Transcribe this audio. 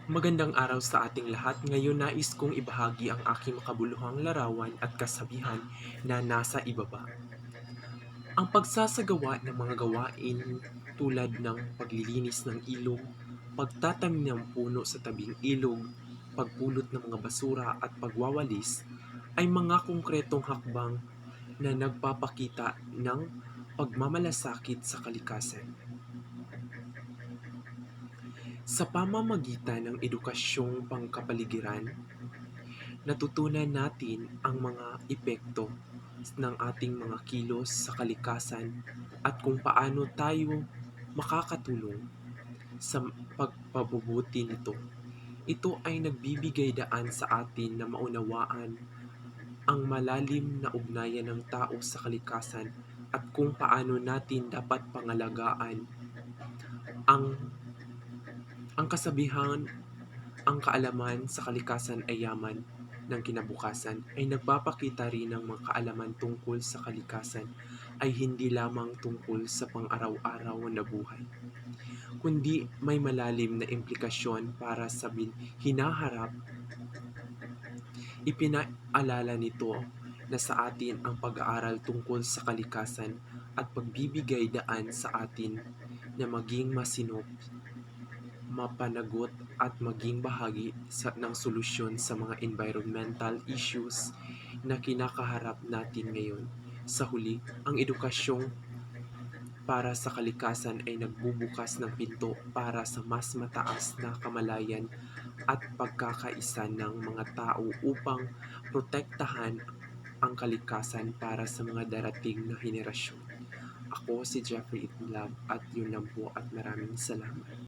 Magandang araw sa ating lahat. Ngayon nais kong ibahagi ang aking makabuluhang larawan at kasabihan na nasa ibaba. Ang pagsasagawa ng mga gawain tulad ng paglilinis ng ilog, pagtatanim ng puno sa tabing ilog, pagpulot ng mga basura at pagwawalis ay mga konkretong hakbang na nagpapakita ng pagmamalasakit sa kalikasan. Sa pamamagitan ng edukasyong pangkapaligiran, natutunan natin ang mga epekto ng ating mga kilos sa kalikasan at kung paano tayo makakatulong sa pagpabubuti nito. Ito ay nagbibigay daan sa atin na maunawaan ang malalim na ugnayan ng tao sa kalikasan at kung paano natin dapat pangalagaan ang kasabihan. Ang kaalaman sa kalikasan ay yaman ng kinabukasan ay nagpapakita rin ng mga kaalaman tungkol sa kalikasan ay hindi lamang tungkol sa pang-araw-araw na buhay, kundi may malalim na implikasyon para sa hinaharap. Ipinaalala nito na sa atin ang pag-aaral tungkol sa kalikasan at pagbibigay daan sa atin na maging masinop, mapanagot at maging bahagi ng solusyon sa mga environmental issues na kinakaharap natin ngayon. Sa huli, ang edukasyong para sa kalikasan ay nagbubukas ng pinto para sa mas mataas na kamalayan at pagkakaisa ng mga tao upang protektahan ang kalikasan para sa mga darating na henerasyon. Ako si Jeffrey Itlab at yun lang po at maraming salamat.